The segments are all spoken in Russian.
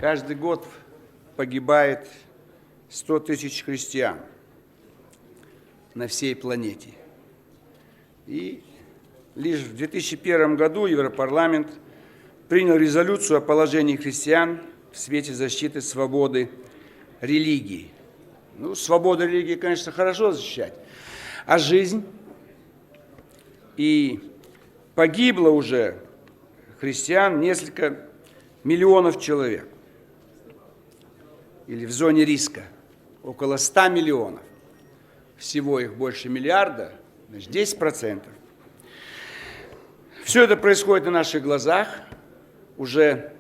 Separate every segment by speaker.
Speaker 1: Каждый год погибает 100 тысяч христиан на всей планете. И лишь в 2001 году Европарламент принял резолюцию о положении христиан в свете защиты свободы религии. Ну, свободу религии, конечно, хорошо защищать, а жизнь? И погибло уже христиан несколько миллионов человек. Или в зоне риска около 100 миллионов. Всего их больше миллиарда, значит, 10%. Все это происходит на наших глазах уже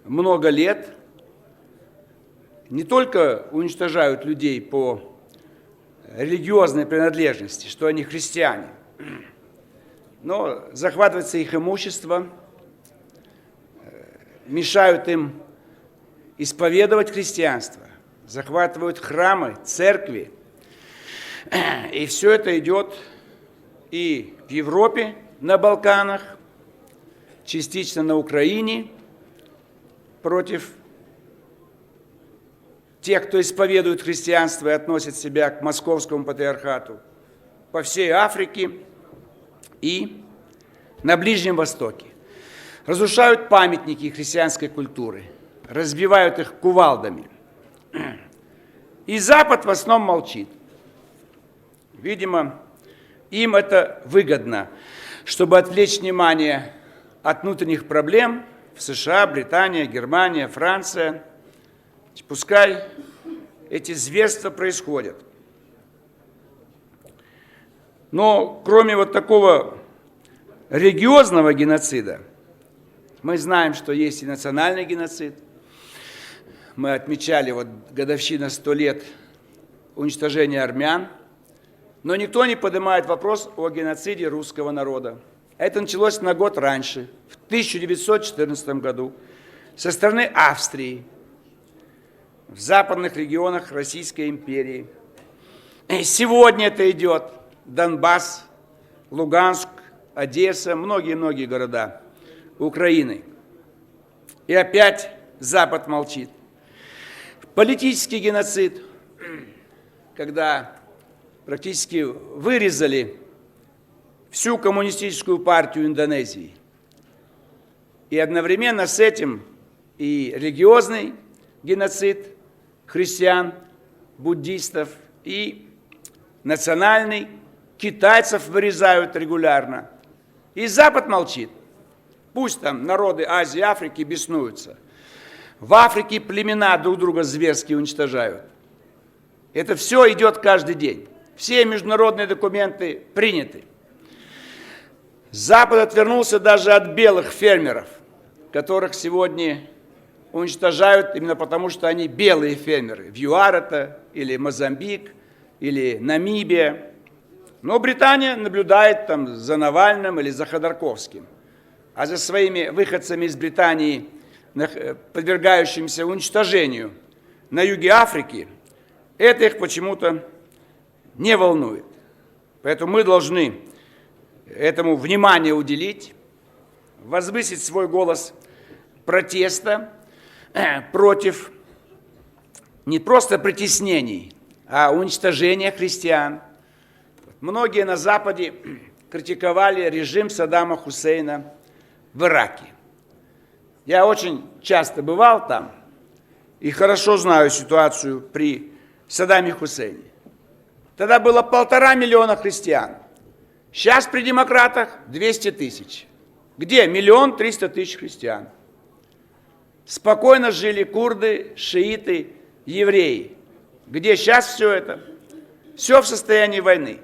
Speaker 1: много лет. Не только уничтожают людей по религиозной принадлежности, что они христиане, но захватывается их имущество, мешают им исповедовать христианство, захватывают храмы, церкви. И все это идет и в Европе, на Балканах, частично на Украине, против тех, кто исповедует христианство и относит себя к московскому патриархату, по всей Африке и на Ближнем Востоке. Разрушают памятники христианской культуры, разбивают их кувалдами. И Запад в основном молчит. Видимо, им это выгодно, чтобы отвлечь внимание от внутренних проблем в США, Британия, Германия, Франция. Пускай эти зверства происходят. Но кроме вот такого религиозного геноцида, мы знаем, что есть и национальный геноцид. Мы отмечали вот годовщина 100 лет уничтожения армян, но никто не поднимает вопрос о геноциде русского народа. Это началось на год раньше, в 1914 году, со стороны Австрии, в западных регионах Российской империи. И сегодня это идет Донбасс, Луганск, Одесса, многие-многие города Украины. И опять Запад молчит. Политический геноцид, когда практически вырезали всю коммунистическую партию Индонезии. И одновременно с этим и религиозный геноцид христиан, буддистов, и национальный, китайцев вырезают регулярно. И Запад молчит. Пусть там народы Азии, Африки беснуются. В Африке племена друг друга зверски уничтожают. Это все идет каждый день. Все международные документы приняты. Запад отвернулся даже от белых фермеров, которых сегодня уничтожают именно потому, что они белые фермеры. В ЮАР это, или Мозамбик, или Намибия. Но Британия наблюдает там за Навальным или за Ходорковским. А за своими выходцами из Британии, подвергающимися уничтожению на юге Африки, это их почему-то не волнует. Поэтому мы должны этому внимание уделить, возвысить свой голос протеста против не просто притеснений, а уничтожения христиан. Многие на Западе критиковали режим Саддама Хусейна в Ираке. Я очень часто бывал там и хорошо знаю ситуацию при Саддаме Хусейне. Тогда было 1,5 миллиона христиан. Сейчас при демократах 200 тысяч. Где? 1 300 000 христиан. Спокойно жили курды, шииты, евреи. Где сейчас все это? Все в состоянии войны.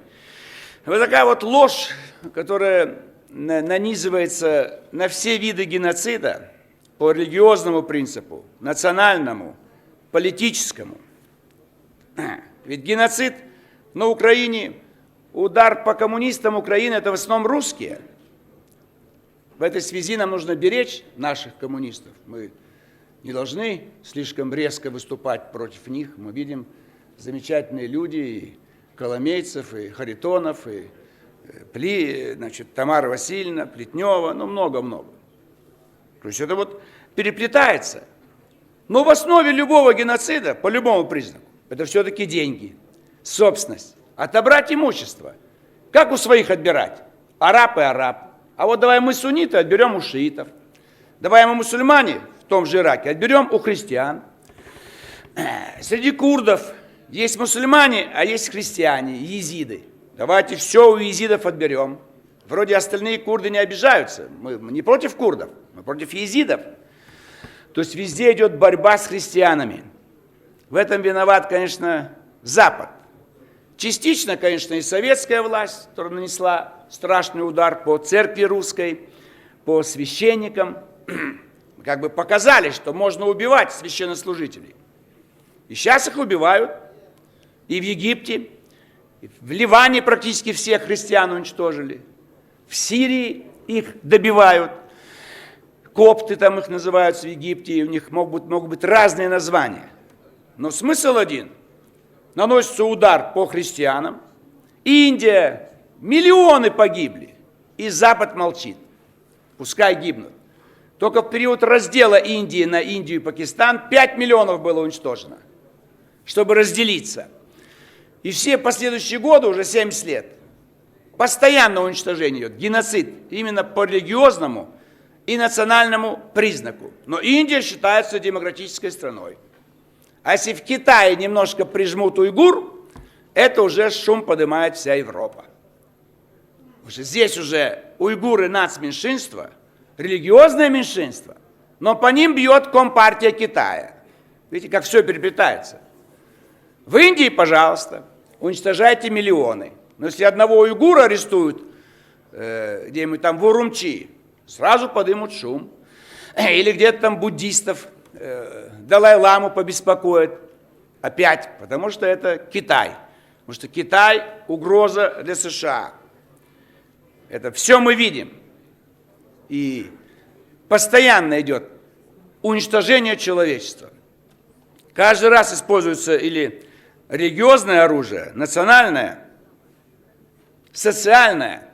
Speaker 1: Вот такая вот ложь, которая нанизывается на все виды геноцида по религиозному принципу, национальному, политическому. Ведь геноцид на Украине, удар по коммунистам Украины, это в основном русские. В этой связи нам нужно беречь наших коммунистов. Мы не должны слишком резко выступать против них. Мы видим замечательные люди, и Коломейцев, и Харитонов, и Тамара Васильевна, Плетнева, много-много. То есть это вот переплетается. Но в основе любого геноцида, по любому признаку, это все-таки деньги, собственность, отобрать имущество. Как у своих отбирать? Араб и араб. А вот давай мы сунниты отберем у шиитов. Давай мы мусульмане в том же Ираке отберем у христиан. Среди курдов есть мусульмане, а есть христиане, езиды. Давайте все у езидов отберем. Вроде остальные курды не обижаются. Мы не против курдов, мы против езидов. То есть везде идет борьба с христианами. В этом виноват, конечно, Запад. Частично, конечно, и советская власть, которая нанесла страшный удар по церкви русской, по священникам. Как бы показали, что можно убивать священнослужителей. И сейчас их убивают. И в Египте, и в Ливане практически всех христиан уничтожили. В Сирии их добивают. Копты там их называются в Египте, и у них могут быть разные названия. Но смысл один. Наносится удар по христианам. Индия, миллионы погибли. И Запад молчит. Пускай гибнут. Только в период раздела Индии на Индию и Пакистан 5 миллионов было уничтожено, чтобы разделиться. И все последующие годы, уже 70 лет, постоянно уничтожение идет, геноцид, именно по религиозному и национальному признаку. Но Индия считается демократической страной. А если в Китае немножко прижмут уйгур, это уже шум поднимает вся Европа. Потому что здесь уже уйгуры нацменьшинство, религиозное меньшинство, но по ним бьет Компартия Китая. Видите, как все переплетается. В Индии, пожалуйста, уничтожайте миллионы. Но если одного уйгура арестуют где-нибудь там в Урумчи, сразу поднимут шум. Или где-то там буддистов Далай-ламу побеспокоит. Опять, потому что это Китай. Потому что Китай – угроза для США. Это все мы видим. И постоянно идет уничтожение человечества. Каждый раз используется или религиозное оружие, национальное, социальное.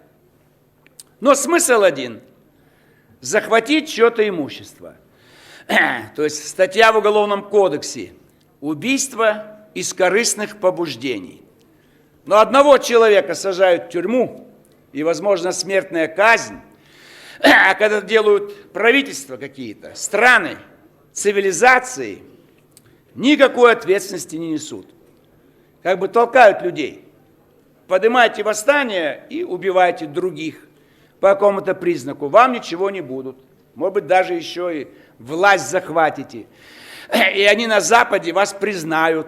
Speaker 1: Но смысл один – захватить чье-то имущество. То есть статья в Уголовном кодексе – убийство из корыстных побуждений. Но одного человека сажают в тюрьму, и, возможно, смертная казнь. А когда делают правительства какие-то, страны, цивилизации, никакой ответственности не несут. Как бы толкают людей. Поднимайте восстание и убивайте других по какому-то признаку. Вам ничего не будут. Может быть, даже еще и власть захватите. И они на Западе вас признают.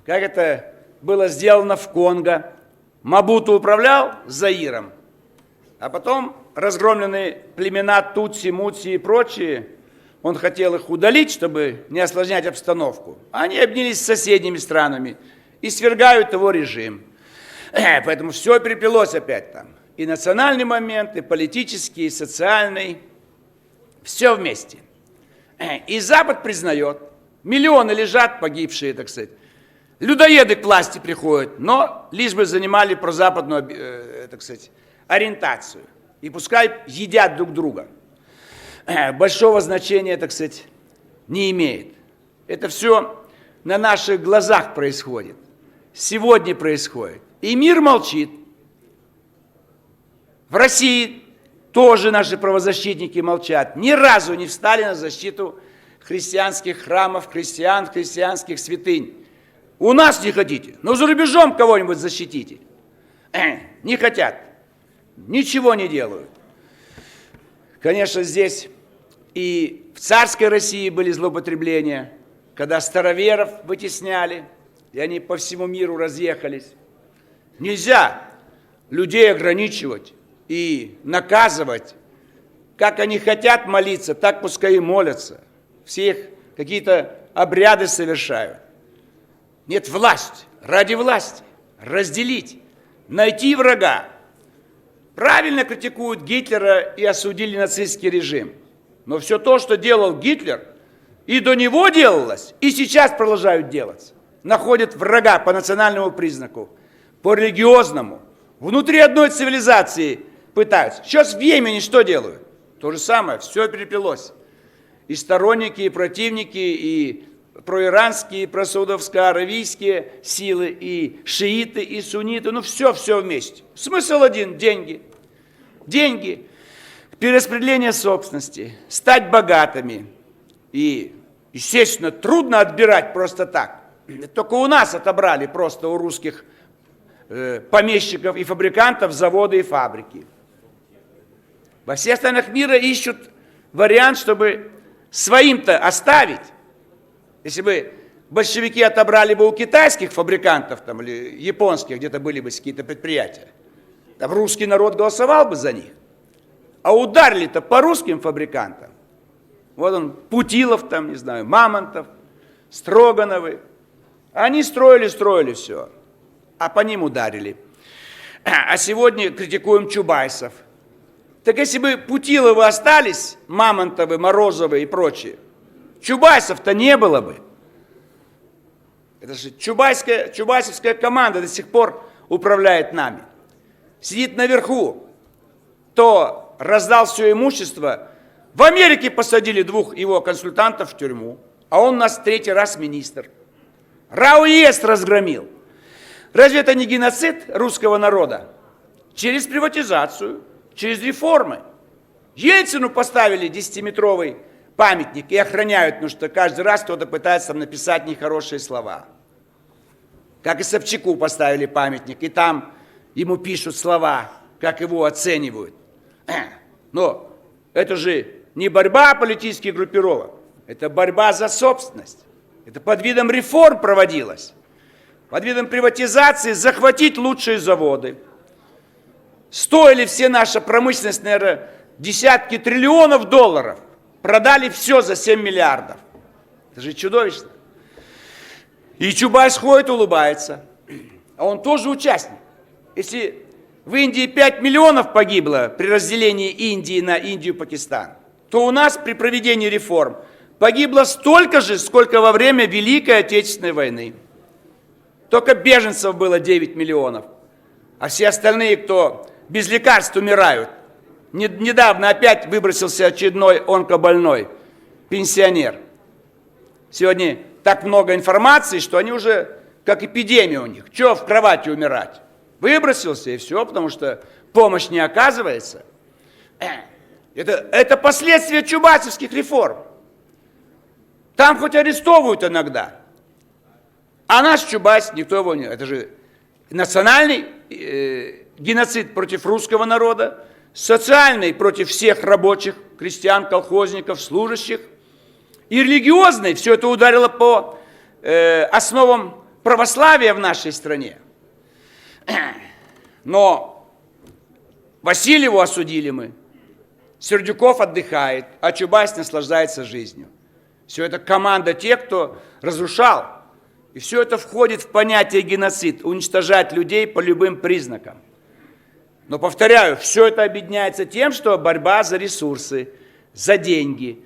Speaker 1: Как это было сделано в Конго. Мабуту управлял Заиром, а потом разгромленные племена Тутси, Мутси и прочие, он хотел их удалить, чтобы не осложнять обстановку. Они обнялись с соседними странами и свергают его режим. Поэтому все переплелось опять там. И национальный момент, и политический, и социальный. Все вместе. И Запад признает. Миллионы лежат погибшие, так сказать. Людоеды к власти приходят, но лишь бы занимали прозападную, так сказать, ориентацию. И пускай едят друг друга. Большого значения, так сказать, не имеет. Это все на наших глазах происходит. Сегодня происходит. И мир молчит. В России тоже наши правозащитники молчат. Ни разу не встали на защиту христианских храмов, христиан, христианских святынь. У нас не хотите, но за рубежом кого-нибудь защитите. Не хотят. Ничего не делают. Конечно, здесь и в царской России были злоупотребления, когда староверов вытесняли, и они по всему миру разъехались. Нельзя людей ограничивать и наказывать. Как они хотят молиться, так пускай и молятся. Все их какие-то обряды совершают. Нет, власть, ради власти, разделить, найти врага. Правильно критикуют Гитлера и осудили нацистский режим. Но все то, что делал Гитлер, и до него делалось, и сейчас продолжают делаться. Находят врага по национальному признаку, по религиозному. Внутри одной цивилизации пытаются. Сейчас в Йемене что делают? То же самое, все переплелось. и сторонники, и противники, и проиранские, и просаудовско-аравийские силы, и шииты, и сунниты, ну все вместе. Смысл один – деньги. Деньги, перераспределение собственности, стать богатыми. И, естественно, трудно отбирать просто так. Только у нас отобрали просто у русских помещиков и фабрикантов заводы и фабрики. Во всех странах мира ищут вариант, чтобы своим-то оставить. Если бы большевики отобрали бы у китайских фабрикантов там, или японских, где-то были бы какие-то предприятия, там русский народ голосовал бы за них. А ударили-то по русским фабрикантам. Вот он, Путилов там, не знаю, Мамонтов, Строгановы. Они строили все, а по ним ударили. А сегодня критикуем Чубайсов. Так если бы Путиловы остались, Мамонтовы, Морозовы и прочие, Чубайсов-то не было бы. Это же чубайсовская команда до сих пор управляет нами. Сидит наверху, то раздал все имущество. В Америке посадили 2 его консультантов в тюрьму, а он у нас 3-й раз министр. РАО-ЕС разгромил. Разве это не геноцид русского народа? Через приватизацию, через реформы. Ельцину поставили 10-метровый памятник и охраняют, потому что каждый раз кто-то пытается там написать нехорошие слова. Как и Собчаку поставили памятник, и там ему пишут слова, как его оценивают. Но это же не борьба политических группировок, это борьба за собственность. Это под видом реформ проводилось. Под видом приватизации захватить лучшие заводы. Стоили все наша промышленность, наверное, десятки триллионов долларов. Продали все за 7 миллиардов. Это же чудовищно. И Чубайс ходит, улыбается. А он тоже участник. Если в Индии 5 миллионов погибло при разделении Индии на Индию и Пакистан, то у нас при проведении реформ погибло столько же, сколько во время Великой Отечественной войны. Только беженцев было 9 миллионов. А все остальные, кто без лекарств умирают. Недавно опять выбросился очередной онкобольной пенсионер. Сегодня так много информации, что они уже как эпидемия у них. Чего в кровати умирать? Выбросился и все, потому что помощь не оказывается. Это последствия чубайсовских реформ. Там хоть арестовывают иногда. А наш Чубайс, никто его не... Это же национальный геноцид против русского народа, социальный против всех рабочих, крестьян, колхозников, служащих, и религиозный. Все это ударило по основам православия в нашей стране. Но Васильеву осудили мы, Сердюков отдыхает, а Чубайс наслаждается жизнью. Все это команда тех, кто разрушал. И все это входит в понятие геноцид, уничтожать людей по любым признакам. Но, повторяю, все это объединяется тем, что борьба за ресурсы, за деньги.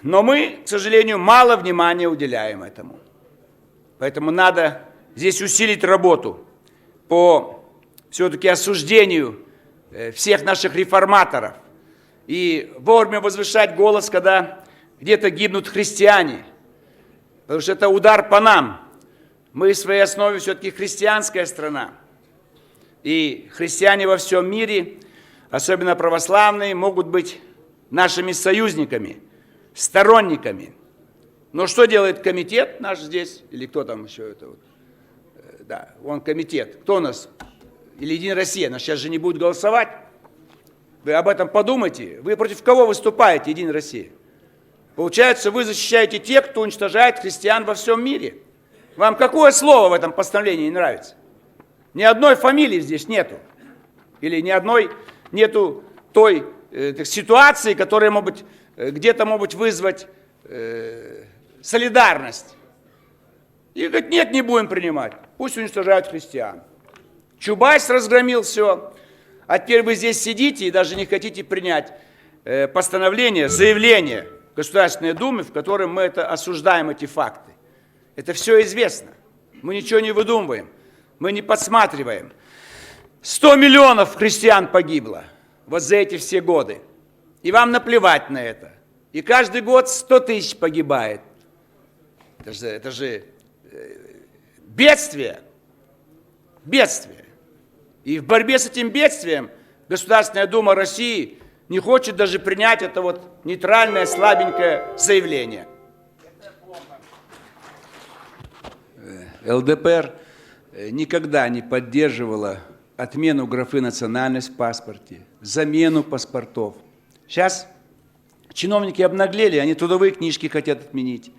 Speaker 1: Но мы, к сожалению, мало внимания уделяем этому. Поэтому надо здесь усилить работу по все-таки осуждению всех наших реформаторов. И вовремя возвышать голос, когда где-то гибнут христиане. Потому что это удар по нам. Мы в своей основе все-таки христианская страна. И христиане во всем мире, особенно православные, могут быть нашими союзниками, сторонниками. Но что делает комитет наш здесь? Или кто там еще это? Да, он комитет. Кто у нас? Или Единая Россия? Нас сейчас же не будет голосовать. Вы об этом подумайте. Вы против кого выступаете, Единая Россия? Получается, вы защищаете тех, кто уничтожает христиан во всем мире. Вам какое слово в этом постановлении не нравится? Ни одной фамилии здесь нету. Или ни одной нету той ситуации, которая, может быть, где-то может вызвать солидарность. И говорит, нет, не будем принимать. Пусть уничтожают христиан. Чубайс разгромил все. А теперь вы здесь сидите и даже не хотите принять постановление, заявление Государственной Думы, в котором мы это осуждаем, эти факты. Это все известно. Мы ничего не выдумываем. Мы не подсматриваем. 100 миллионов христиан погибло вот за эти все годы. И вам наплевать на это. И каждый год 100 тысяч погибает. Это же бедствие. Бедствие. И в борьбе с этим бедствием Государственная Дума России не хочет даже принять это вот нейтральное, слабенькое заявление. ЛДПР никогда не поддерживала отмену графы «национальность» в паспорте, замену паспортов. Сейчас чиновники обнаглели, они трудовые книжки хотят отменить.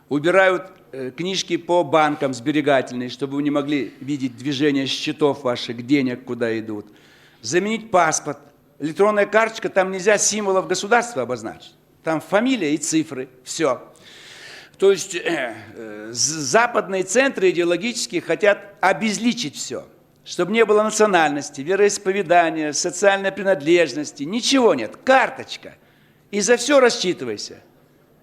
Speaker 1: Убирают книжки по банкам сберегательные, чтобы вы не могли видеть движение счетов ваших, денег, куда идут. Заменить паспорт. Электронная карточка, там нельзя символов государства обозначить. Там фамилия и цифры. Все. То есть западные центры идеологические хотят обезличить все. Чтобы не было национальности, вероисповедания, социальной принадлежности. Ничего нет. Карточка. И за все рассчитывайся.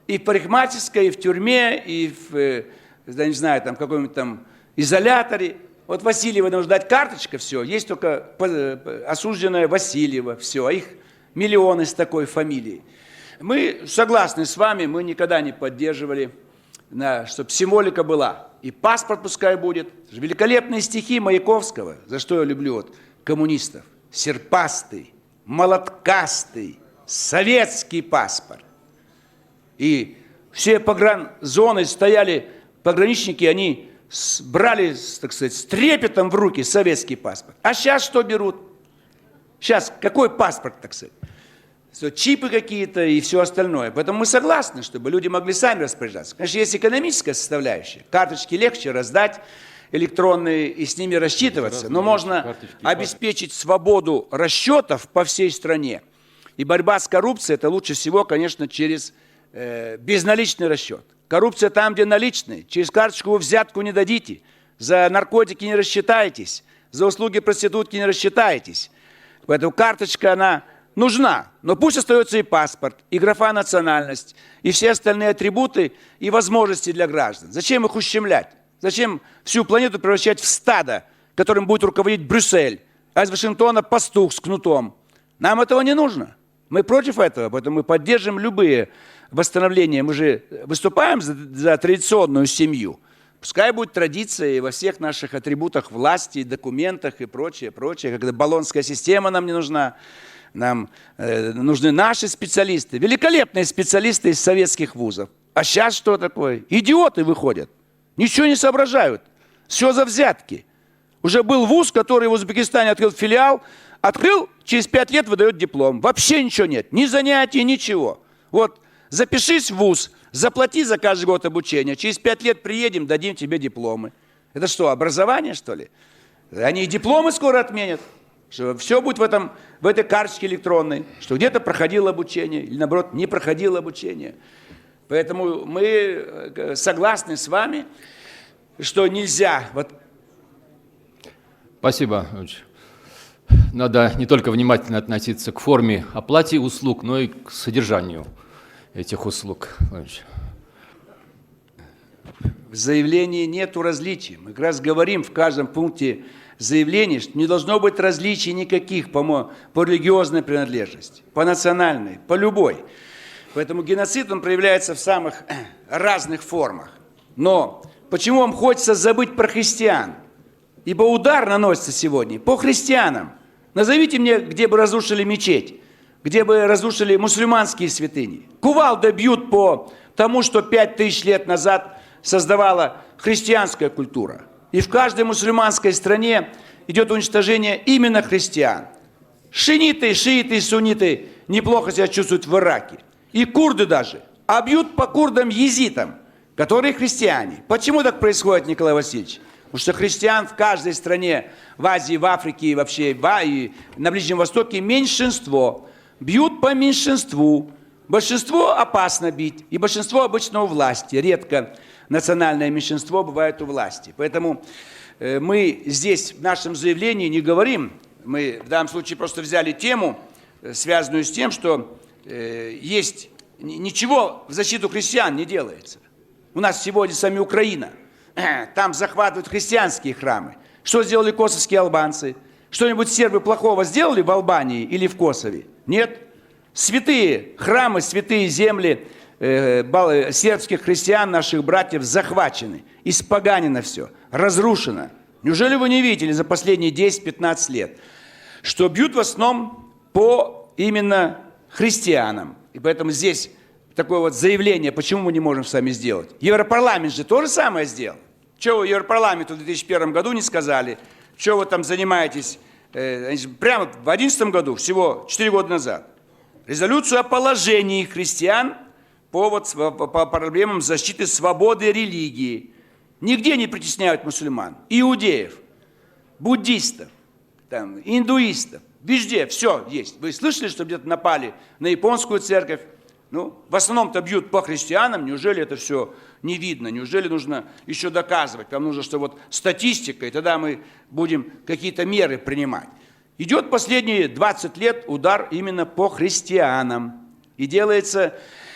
Speaker 1: И в парикмахерской, и в тюрьме, и в, я не знаю, там каком-нибудь там изоляторе. Вот Васильева нужно дать карточка, все. Есть только осужденная Васильева, все. А их миллионы с такой фамилией. Мы согласны с вами, мы никогда не поддерживали, чтобы символика была. И паспорт пускай будет. Великолепные стихи Маяковского, за что я люблю вот коммунистов. Серпастый, молоткастый, советский паспорт. И все погранзоны стояли, пограничники, они брали, так сказать, с трепетом в руки советский паспорт. А сейчас что берут? Сейчас какой паспорт, так сказать? Чипы какие-то и все остальное. Поэтому мы согласны, чтобы люди могли сами распоряжаться. Конечно, есть экономическая составляющая. Карточки легче раздать, электронные, и с ними рассчитываться. Но можно обеспечить свободу расчетов по всей стране. И борьба с коррупцией, это лучше всего, конечно, через безналичный расчет. Коррупция там, где наличные. Через карточку вы взятку не дадите. За наркотики не рассчитаетесь. За услуги проститутки не рассчитаетесь. Поэтому карточка, она нужна. Но пусть остается и паспорт, и графа «национальность», и все остальные атрибуты и возможности для граждан. Зачем их ущемлять? Зачем всю планету превращать в стадо, которым будет руководить Брюссель, а из Вашингтона пастух с кнутом? Нам этого не нужно. Мы против этого, поэтому мы поддержим любые восстановления. Мы же выступаем за традиционную семью. Пускай будет традиция и во всех наших атрибутах власти, документах и прочее, прочее. Когда баллонская система нам не нужна, нам нужны наши специалисты, великолепные специалисты из советских вузов. А сейчас что такое? Идиоты выходят, ничего не соображают, все за взятки. Уже был вуз, который в Узбекистане открыл филиал, через 5 лет выдает диплом. Вообще ничего нет, ни занятий, ничего. Вот запишись в вуз, заплати за каждый год обучения, через 5 лет приедем, дадим тебе дипломы. Это что, образование, что ли? Они и дипломы скоро отменят. Что все будет в этой карточке электронной, что где-то проходило обучение, или наоборот, не проходило обучение. Поэтому мы согласны с вами, что нельзя.
Speaker 2: Спасибо. Надо не только внимательно относиться к форме оплаты услуг, но и к содержанию этих услуг.
Speaker 1: В заявлении нету различий. Мы как раз говорим в каждом пункте заявления, что не должно быть различий никаких по религиозной принадлежности, по национальной, по любой. Поэтому геноцид, он проявляется в самых разных формах. Но почему вам хочется забыть про христиан? Ибо удар наносится сегодня по христианам. Назовите мне, где бы разрушили мечеть, где бы разрушили мусульманские святыни. Кувалдой бьют по тому, что 5000 лет назад создавала христианская культура. И в каждой мусульманской стране идет уничтожение именно христиан. Шииты, шииты, сунниты неплохо себя чувствуют в Ираке. И курды даже. А бьют по курдам-езитам, которые христиане. Почему так происходит, Николай Васильевич? Потому что христиан в каждой стране, в Азии, в Африке и вообще и на Ближнем Востоке меньшинство. Бьют по меньшинству. Большинство опасно бить, и большинство обычно у власти. Редко национальное меньшинство бывает у власти. Поэтому мы здесь в нашем заявлении не говорим, мы в данном случае просто взяли тему, связанную с тем, что есть ничего в защиту христиан не делается. У нас сегодня сами Украина. Там захватывают христианские храмы. Что сделали косовские албанцы? Что-нибудь сербы плохого сделали в Албании или в Косове? Нет. Святые храмы, святые земли сербских христиан, наших братьев, захвачены, испоганено все, разрушено. Неужели вы не видели за последние 10-15 лет, что бьют в основном по именно христианам? И поэтому здесь такое вот заявление, почему мы не можем сами сделать. Европарламент же то же самое сделал. Чего вы Европарламенту в 2001 году не сказали? Чего вы там занимаетесь? Прямо в 2011 году, всего 4 года назад, резолюцию о положении христиан по проблемам защиты свободы религии. Нигде не притесняют мусульман, иудеев, буддистов, там, индуистов. Везде все есть. Вы слышали, что где-то напали на японскую церковь? Ну, в основном-то бьют по христианам. Неужели это все не видно? Неужели нужно еще доказывать? Нам нужно, что вот статистика, и тогда мы будем какие-то меры принимать. Идет последние 20 лет удар именно по христианам. И делается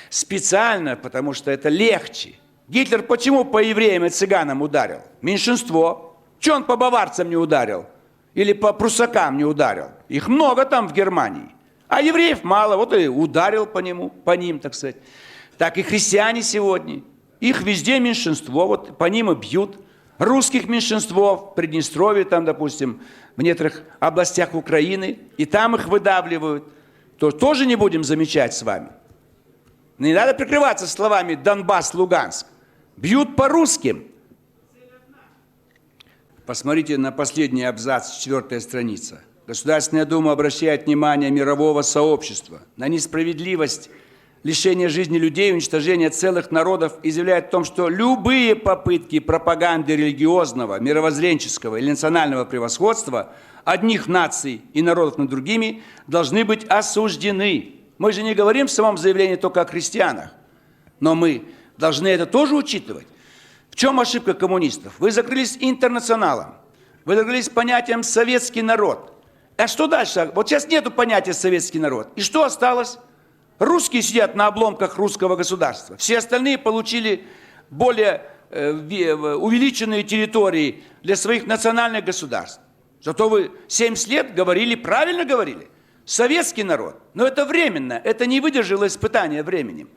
Speaker 1: специально, потому что это легче. Гитлер почему по евреям и цыганам ударил? Меньшинство. Чего он по баварцам не ударил? Или по прусакам не ударил? Их много там в Германии. А евреев мало, вот и ударил по ним, так сказать. Так и христиане сегодня. Их везде меньшинство, вот по ним и бьют. Русских меньшинство в Приднестровье, там, допустим, в некоторых областях Украины, и там их выдавливают. То тоже не будем замечать с вами. Не надо прикрываться словами Донбасс, Луганск. Бьют по русским. Посмотрите на последний абзац, 4-я страница. Государственная Дума обращает внимание мирового сообщества на несправедливость, лишение жизни людей, уничтожение целых народов и заявляет о том, что любые попытки пропаганды религиозного, мировоззренческого или национального превосходства одних наций и народов над другими должны быть осуждены. Мы же не говорим в самом заявлении только о христианах, но мы должны это тоже учитывать. В чем ошибка коммунистов? Вы закрылись интернационалом, вы закрылись понятием «советский народ». А что дальше? Вот сейчас нету понятия «советский народ». И что осталось? Русские сидят на обломках русского государства. Все остальные получили более увеличенные территории для своих национальных государств. Зато вы 70 лет говорили, правильно говорили, советский народ. Но это временно, это не выдержало испытания временем.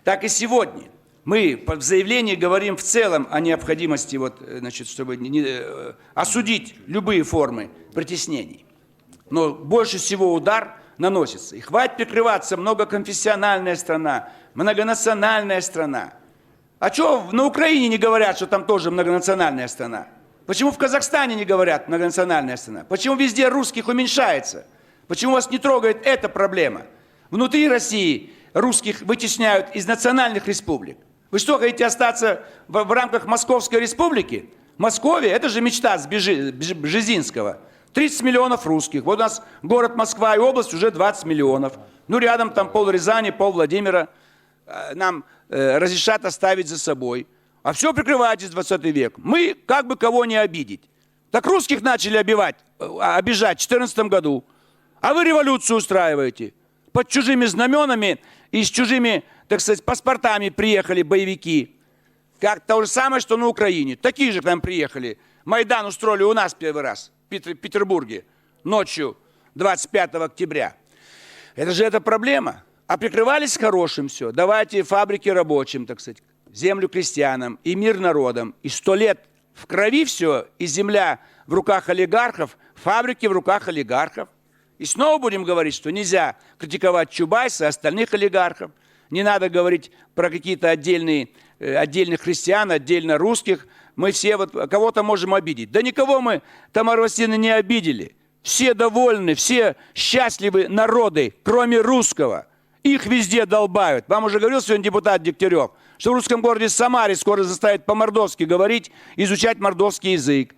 Speaker 1: Так и сегодня. Мы в заявлении говорим в целом о необходимости, чтобы осудить любые формы притеснений. Но больше всего удар наносится. И хватит прикрываться, многоконфессиональная страна, многонациональная страна. А что на Украине не говорят, что там тоже многонациональная страна? Почему в Казахстане не говорят многонациональная страна? Почему везде русских уменьшается? Почему вас не трогает эта проблема? Внутри России русских вытесняют из национальных республик. Вы что, хотите остаться в рамках Московской республики? Московия, это же мечта с Бжезинского. 30 миллионов русских. Вот у нас город Москва и область уже 20 миллионов. Ну, рядом там пол Рязани, пол Владимира нам разрешат оставить за собой. А все прикрываетесь 20 век. Мы как бы кого не обидеть. Так русских начали обижать в 2014 году. А вы революцию устраиваете. Под чужими знаменами и с чужими, так сказать, паспортами приехали боевики. Как то же самое, что на Украине. Такие же к нам приехали. Майдан устроили у нас первый раз. В Петербурге ночью 25 октября. Это же эта проблема. А прикрывались хорошим все. Давайте фабрики рабочим, так сказать, землю крестьянам и мир народам. И 100 лет в крови все, и земля в руках олигархов, фабрики в руках олигархов. И снова будем говорить, что нельзя критиковать Чубайса и остальных олигархов. Не надо говорить про какие-то отдельных христиан, отдельно русских. Мы все кого-то можем обидеть. Да никого мы, Тамара Васильевна, не обидели. Все довольны, все счастливы народы, кроме русского. Их везде долбают. Вам уже говорил сегодня депутат Дегтярев, что в русском городе Самаре скоро заставят по-мордовски говорить, изучать мордовский язык.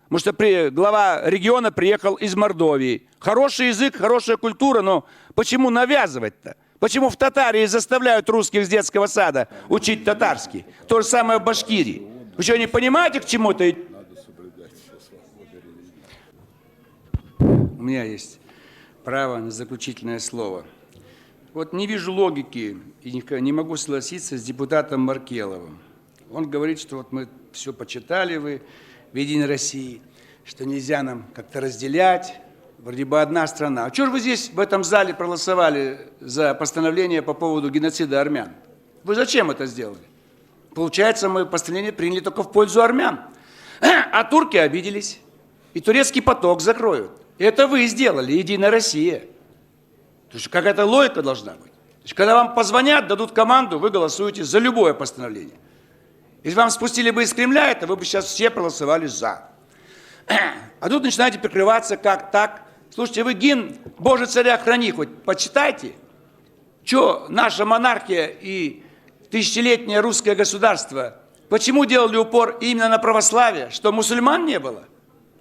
Speaker 1: Потому что глава региона приехал из Мордовии. Хороший язык, хорошая культура, но почему навязывать-то? Почему в Татарии заставляют русских с детского сада учить татарский? То же самое в Башкирии. Вы что, не понимаете, к чему это? У меня есть право на заключительное слово. Вот не вижу логики и не могу согласиться с депутатом Маркеловым. Он говорит, что вот мы все почитали, вы в «Единой России», что нельзя нам как-то разделять вроде бы одна страна. А что же вы здесь, в этом зале, проголосовали за постановление по поводу геноцида армян? Вы зачем это сделали? Получается, мы постановление приняли только в пользу армян. А турки обиделись. И турецкий поток закроют. И это вы сделали, Единая Россия. То есть какая-то логика должна быть. То есть, когда вам позвонят, дадут команду, вы голосуете за любое постановление. Если вам спустили бы из Кремля это, вы бы сейчас все проголосовали за. А тут начинаете прикрываться, как так. Слушайте, вы гимн «Боже, царя храни» хоть почитайте. Что наша монархия и тысячелетнее русское государство, почему делали упор именно на православие? Что мусульман не было?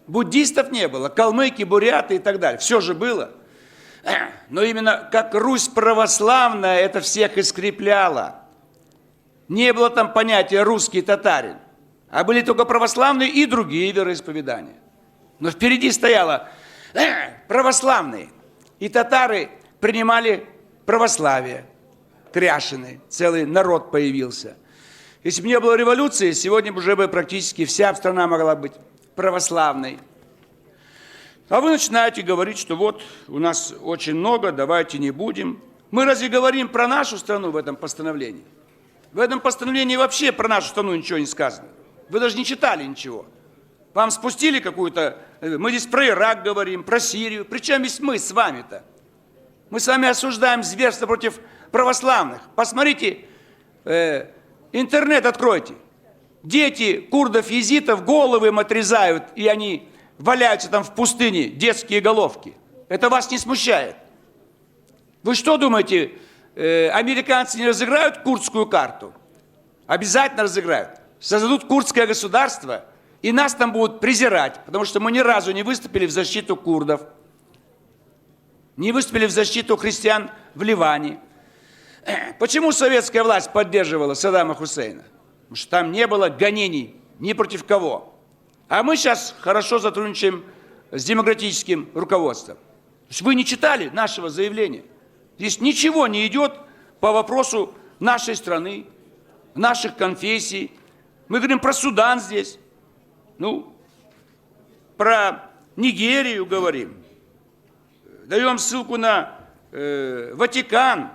Speaker 1: Буддистов не было, калмыки, буряты и так далее. Все же было. Но именно как Русь православная это всех и скрепляло. Не было там понятия русский татарин, а были только православные и другие вероисповедания. Но впереди стояло православные. И татары принимали православие, кряшины, целый народ появился. Если бы не было революции, сегодня уже бы практически вся страна могла быть православной. А вы начинаете говорить, что вот у нас очень много, давайте не будем. Мы разве говорим про нашу страну в этом постановлении? В этом постановлении вообще про нашу страну ничего не сказано. Вы даже не читали ничего. Вам спустили какую-то... Мы здесь про Ирак говорим, про Сирию. Причем здесь мы с вами-то? Мы с вами осуждаем зверство против православных. Посмотрите, интернет откройте. Дети курдов, езитов головы им отрезают, и они валяются там в пустыне, детские головки. Это вас не смущает? Вы что думаете, американцы не разыграют курдскую карту? Обязательно разыграют. Создадут курдское государство, и нас там будут презирать, потому что мы ни разу не выступили в защиту курдов, не выступили в защиту христиан в Ливане. Почему советская власть поддерживала Саддама Хусейна? Потому что там не было гонений ни против кого. А мы сейчас хорошо сотрудничаем с демократическим руководством. То есть вы не читали нашего заявления. Здесь ничего не идет по вопросу нашей страны, наших конфессий. Мы говорим про Судан здесь, про Нигерию говорим. Даем ссылку на Ватикан,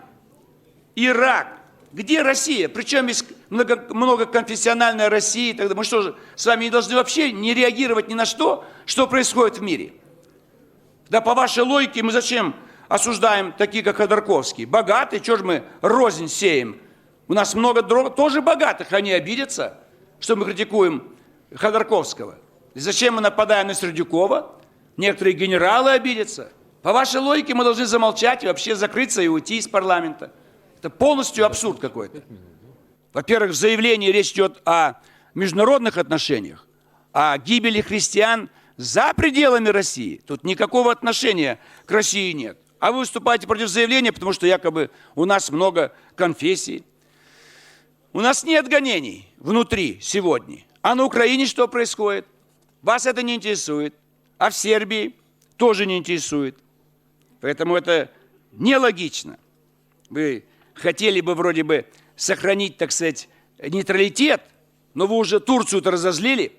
Speaker 1: Ирак. Где Россия? Причем есть многоконфессиональная Россия. Тогда мы что же, с вами не должны вообще не реагировать ни на что, что происходит в мире? Да по вашей логике мы зачем осуждаем такие, как Ходорковский? Богатые, что же мы рознь сеем? У нас много тоже богатых, они обидятся, что мы критикуем Ходорковского. И зачем мы нападаем на Сердюкова? Некоторые генералы обидятся. По вашей логике мы должны замолчать и вообще закрыться и уйти из парламента. Это полностью абсурд какой-то. Во-первых, в заявлении речь идет о международных отношениях, о гибели христиан за пределами России. Тут никакого отношения к России нет. А вы выступаете против заявления, потому что якобы у нас много конфессий. У нас нет гонений внутри сегодня. А на Украине что происходит? Вас это не интересует. А в Сербии тоже не интересует. Поэтому это нелогично. Вы хотели бы вроде бы сохранить, так сказать, нейтралитет, но вы уже Турцию-то разозлили.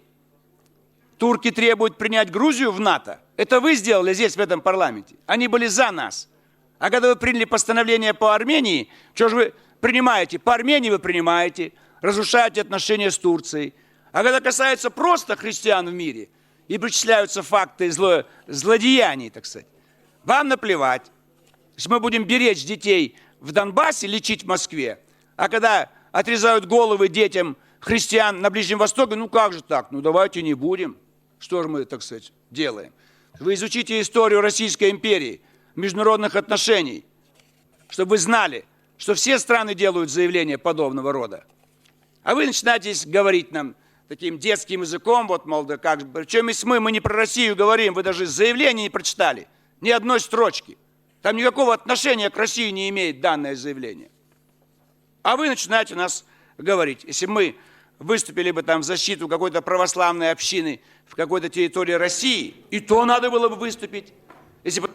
Speaker 1: Турки требуют принять Грузию в НАТО. Это вы сделали здесь, в этом парламенте. Они были за нас. А когда вы приняли постановление по Армении, что же вы принимаете? По Армении вы принимаете, разрушаете отношения с Турцией. А когда касается просто христиан в мире, и причисляются факты злодеяний, так сказать, вам наплевать. То есть мы будем беречь детей в Донбассе, лечить в Москве, а когда отрезают головы детям христиан на Ближнем Востоке, как же так? Давайте не будем. Что же мы, так сказать, делаем? Вы изучите историю Российской империи, международных отношений, чтобы вы знали, что все страны делают заявления подобного рода. А вы начинаете говорить нам таким детским языком, мол, да как же. Причем если мы не про Россию говорим, вы даже заявление не прочитали, ни одной строчки. Там никакого отношения к России не имеет данное заявление. А вы начинаете нас говорить. Если мы выступили бы там в защиту какой-то православной общины в какой-то территории России, и то надо было бы выступить. Если бы